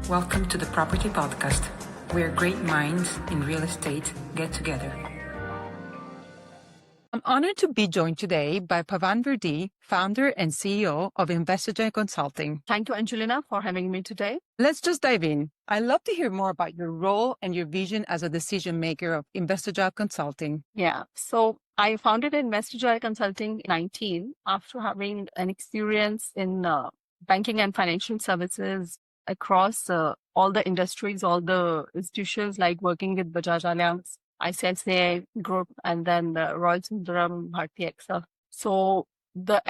Welcome to the Property Podcast, where great minds in real estate get together. I'm honored to be joined today by Paavan Virdee, founder and CEO of Agile Consulting. Thank you, Angelina, for having me today. Let's just dive in. I'd love to hear more about your role and your vision as a decision maker of Agile Consulting. Yeah, so I founded Agile Consulting in 2019 after having an experience in banking and financial services across all the industries, all the institutions, like working with Bajaj Allianz, ICICI Group, and then Royal Sundaram, Bharti Excel. So the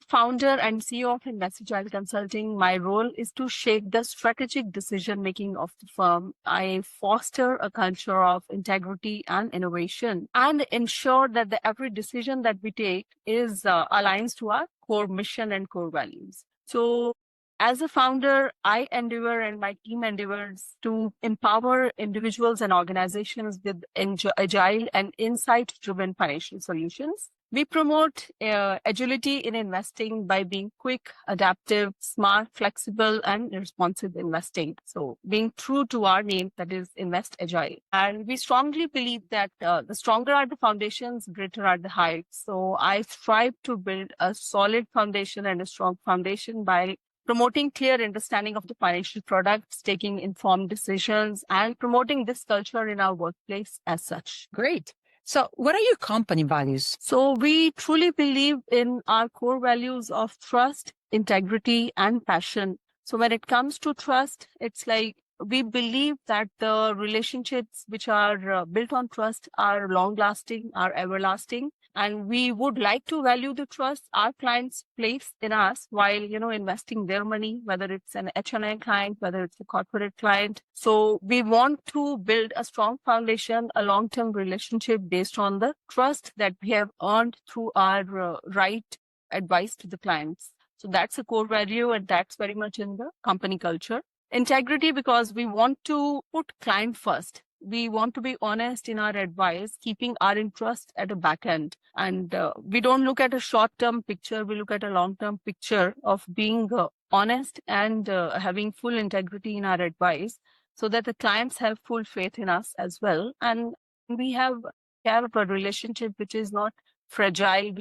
founder and CEO of Agile Consulting, my role is to shape the strategic decision-making of the firm. I foster a culture of integrity and innovation and ensure that every decision that we take is aligns to our core mission and core values. So as a founder, I endeavor and my team endeavors to empower individuals and organizations with agile and insight-driven financial solutions. We promote agility in investing by being quick, adaptive, smart, flexible, and responsive investing. So being true to our name, that is Invest Agile. And we strongly believe that the stronger are the foundations, greater are the heights. So I strive to build a solid foundation and a strong foundation by promoting clear understanding of the financial products, taking informed decisions, and promoting this culture in our workplace as such. Great. So what are your company values? So we truly believe in our core values of trust, integrity, and passion. So when it comes to trust, it's like we believe that the relationships which are built on trust are long-lasting, are everlasting. And we would like to value the trust our clients place in us while, investing their money, whether it's an H&I client, whether it's a corporate client. So we want to build a strong foundation, a long-term relationship based on the trust that we have earned through our right advice to the clients. So that's a core value, and that's very much in the company culture. Integrity, because we want to put client first. We want to be honest in our advice, keeping our interest at the back end. And we don't look at a short-term picture. We look at a long-term picture of being honest and having full integrity in our advice so that the clients have full faith in us as well. And we have a relationship which is not fragile,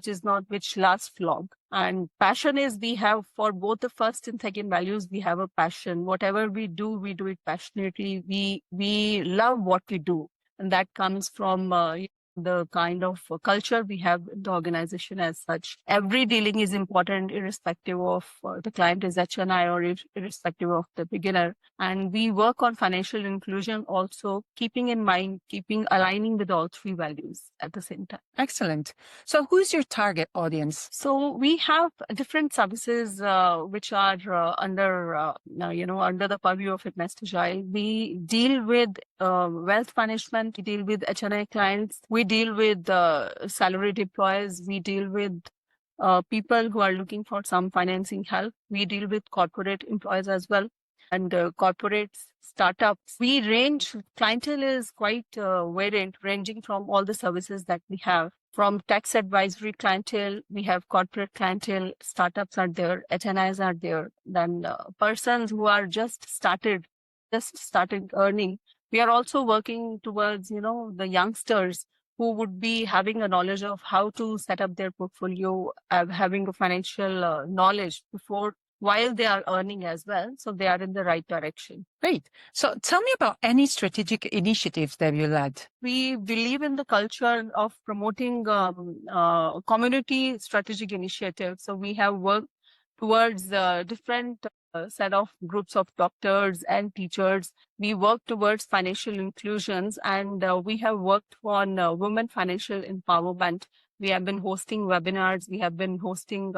which lasts long. And passion is we have for both the first and second values, we have a passion. Whatever we do it passionately. We love what we do. And that comes from the kind of culture we have in the organization as such. Every dealing is important, irrespective of the client is H&I or irrespective of the beginner. And we work on financial inclusion also, keeping aligning with all three values at the same time. Excellent. So who's your target audience? So we have different services which are under the purview of Invest Agile. We deal with wealth management. We deal with H&I clients. We deal with salaried employees. We deal with people who are looking for some financing help. We deal with corporate employees as well. And corporates, startups. Clientele is quite varied, ranging from all the services that we have. From tax advisory clientele, we have corporate clientele, startups are there, HNIs are there. Then persons who are just started earning. We are also working towards, the youngsters who would be having a knowledge of how to set up their portfolio, having a financial knowledge while they are earning as well. So they are in the right direction. Great. So tell me about any strategic initiatives that you led. We believe in the culture of promoting community strategic initiatives. So we have worked towards different set of groups of doctors and teachers. We work towards financial inclusions, and we have worked on women financial empowerment. We have been hosting webinars. We have been hosting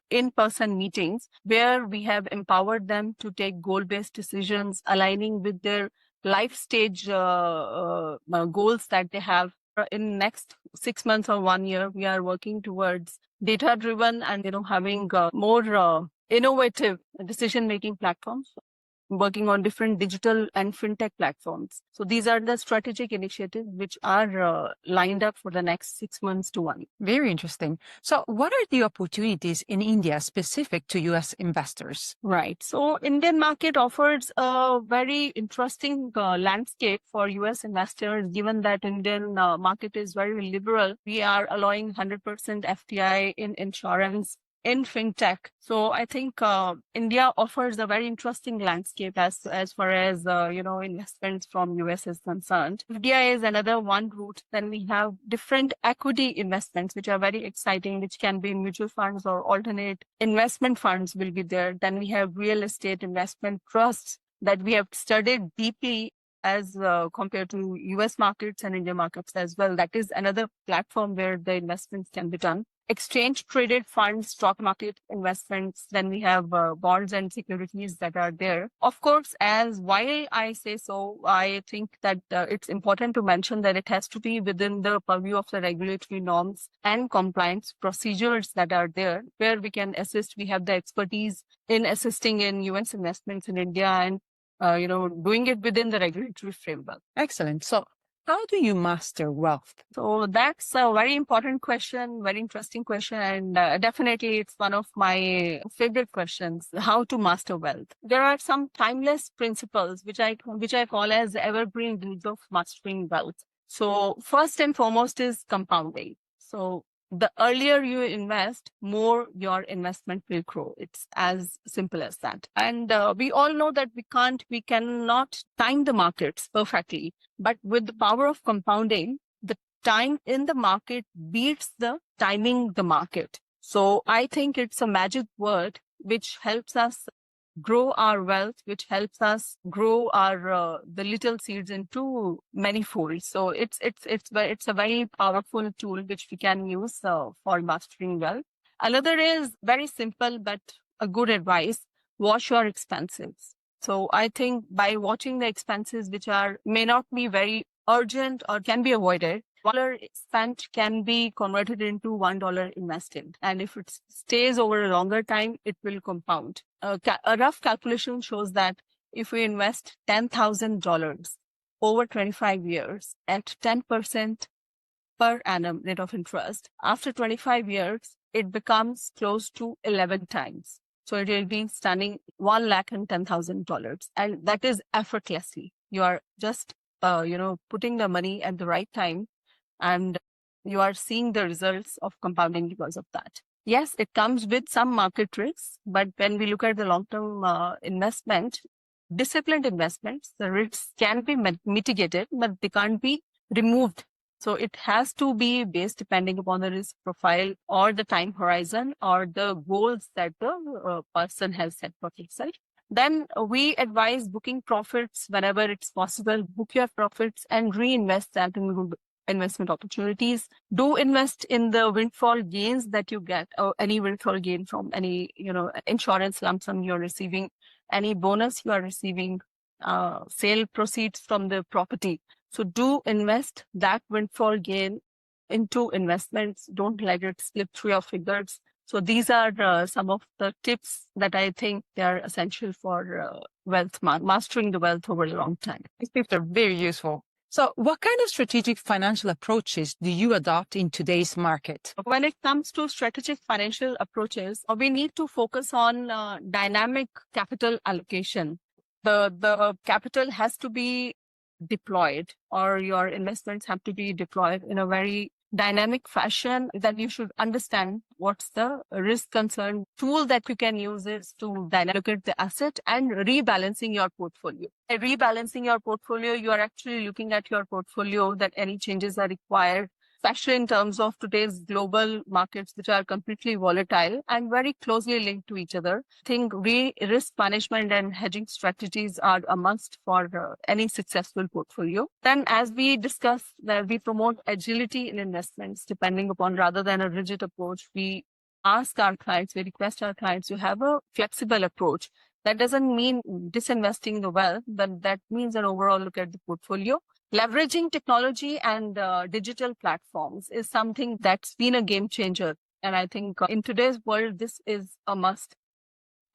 in-person meetings where we have empowered them to take goal-based decisions aligning with their life stage goals that they have. In next 6 months or 1 year, we are working towards data-driven and having more innovative decision-making platforms. working on different digital and fintech platforms. So these are the strategic initiatives which are lined up for the next 6 months to 1 year. Very interesting. So what are the opportunities in India specific to US investors? Right. So Indian market offers a very interesting landscape for US investors, given that Indian market is very liberal. We are allowing 100% FDI in insurance, in fintech. So I think India offers a very interesting landscape as far as investments from US is concerned. FDI is another one route. Then we have different equity investments, which are very exciting, which can be mutual funds or alternate investment funds will be there. Then we have real estate investment trusts that we have studied deeply as compared to US markets and Indian markets as well. That is another platform where the investments can be done. Exchange traded funds, stock market investments, then we have bonds and securities that are there. Of course, as why I say so, I think that it's important to mention that it has to be within the purview of the regulatory norms and compliance procedures that are there, where we can assist. We have the expertise in assisting in US investments in India and doing it within the regulatory framework. Excellent. So how do you master wealth? So that's a very important question, very interesting question, and definitely it's one of my favorite questions, how to master wealth. There are some timeless principles which I call as evergreen rules of mastering wealth. So first and foremost is compounding. So the earlier you invest, more your investment will grow. It's as simple as that. And we all know that we cannot time the markets perfectly. But with the power of compounding, the time in the market beats the timing the market. So I think it's a magic word which helps us grow our wealth, which helps us grow our the little seeds into many folds. So it's a very powerful tool which we can use for mastering wealth. Another is very simple but a good advice: watch your expenses. So I think by watching the expenses which may not be very urgent or can be avoided, $1 spent can be converted into $1 invested. And if it stays over a longer time, it will compound. A rough calculation shows that if we invest $10,000 over 25 years at 10% per annum rate of interest, after 25 years, it becomes close to 11 times. So it will be standing $110,000. And that is effortlessly. You are just, putting the money at the right time, and you are seeing the results of compounding because of that. Yes, it comes with some market risks, but when we look at the long-term investment, disciplined investments, the risks can be mitigated, but they can't be removed. So it has to be based depending upon the risk profile or the time horizon or the goals that the person has set for himself. Then we advise booking profits whenever it's possible. Book your profits and reinvest that in good investment opportunities. Do invest in the windfall gains that you get, or any windfall gain from any, insurance lump sum you're receiving, any bonus you are receiving, sale proceeds from the property. So do invest that windfall gain into investments. Don't let it slip through your fingers. So these are some of the tips that I think they are essential for mastering the wealth over a long time. These tips are very useful. So what kind of strategic financial approaches do you adopt in today's market? When it comes to strategic financial approaches, we need to focus on dynamic capital allocation. The capital has to be deployed, or your investments have to be deployed in a very dynamic fashion. Then you should understand what's the risk concern tool that you can use is to dynamicate the asset and rebalancing your portfolio. By rebalancing your portfolio, you are actually looking at your portfolio that any changes are required, especially in terms of today's global markets, which are completely volatile and very closely linked to each other. I think risk management and hedging strategies are a must for any successful portfolio. Then, as we discussed, that we promote agility in investments, depending upon rather than a rigid approach. We ask our clients, we request our clients to have a flexible approach. That doesn't mean disinvesting the wealth, but that means an overall look at the portfolio. Leveraging technology and digital platforms is something that's been a game changer. And I think in today's world, this is a must.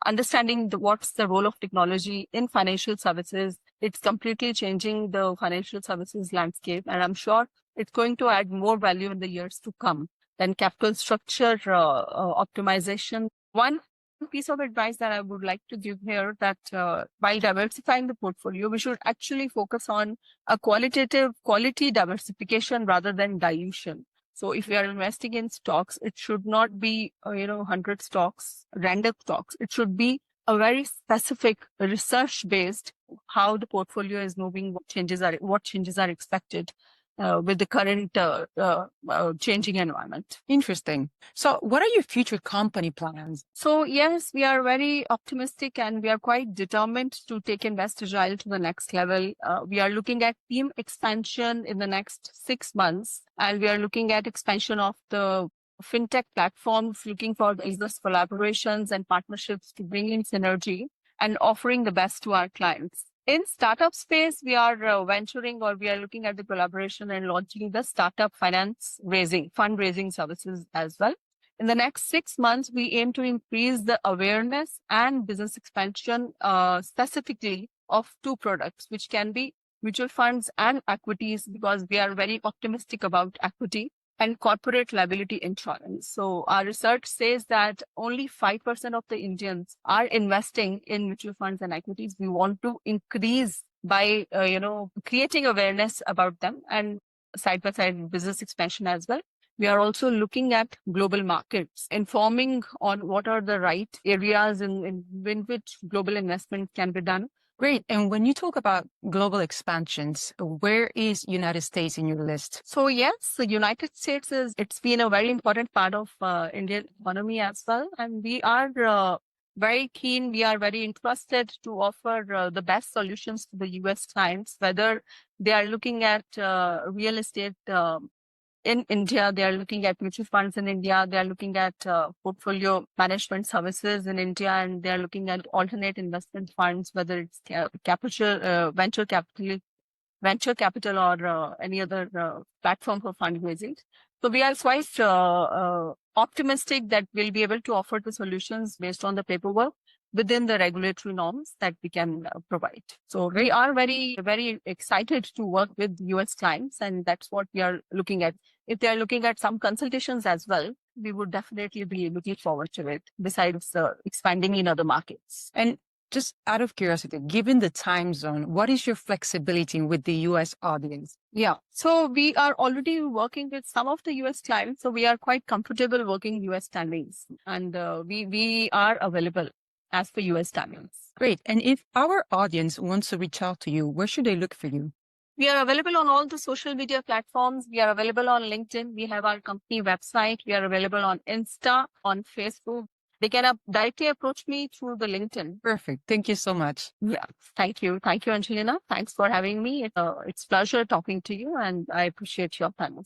understanding what's the role of technology in financial services. It's completely changing the financial services landscape, and I'm sure it's going to add more value in the years to come. Then capital structure optimization. One piece of advice that I would like to give here, that while diversifying the portfolio, we should actually focus on a quality diversification rather than dilution. So if we are investing in stocks, it should not be 100 stocks, random stocks. It should be a very specific research based how the portfolio is moving, what changes are expected with the current changing environment. Interesting. So what are your future company plans? So yes, we are very optimistic and we are quite determined to take Invest Agile to the next level. We are looking at team expansion in the next 6 months, and we are looking at expansion of the fintech platforms, looking for business collaborations and partnerships to bring in synergy and offering the best to our clients. In startup space, we are venturing, or we are looking at the collaboration and launching the startup fundraising services as well. In the next 6 months, we aim to increase the awareness and business expansion specifically of 2 products, which can be mutual funds and equities, because we are very optimistic about equity, and corporate liability insurance. So our research says that only 5% of the Indians are investing in mutual funds and equities. We want to increase by, creating awareness about them, and side by side business expansion as well. We are also looking at global markets, informing on what are the right areas in which global investment can be done. Great. And when you talk about global expansions, where is United States in your list? So yes, the United States it's been a very important part of Indian economy as well. And we are very keen, we are very interested to offer the best solutions to the US clients, whether they are looking at real estate in India, they are looking at mutual funds in India, they are looking at portfolio management services in India, and they are looking at alternate investment funds, whether it's venture capital or any other platform for fundraising. So we are quite optimistic that we'll be able to offer the solutions based on the paperwork within the regulatory norms that we can provide. So we are very, very excited to work with US clients, and that's what we are looking at. If they are looking at some consultations as well, we would definitely be looking forward to it, besides expanding in other markets. And just out of curiosity, given the time zone, what is your flexibility with the US audience? Yeah, so we are already working with some of the US clients, so we are quite comfortable working US timings, and we are available as per US timings. Great. And if our audience wants to reach out to you, where should they look for you? We are available on all the social media platforms. We are available on LinkedIn. We have our company website. We are available on Insta, on Facebook. They can directly approach me through the LinkedIn. Perfect. Thank you so much. Yeah. Thank you. Thank you, Angelina. Thanks for having me. It's a pleasure talking to you, and I appreciate your time.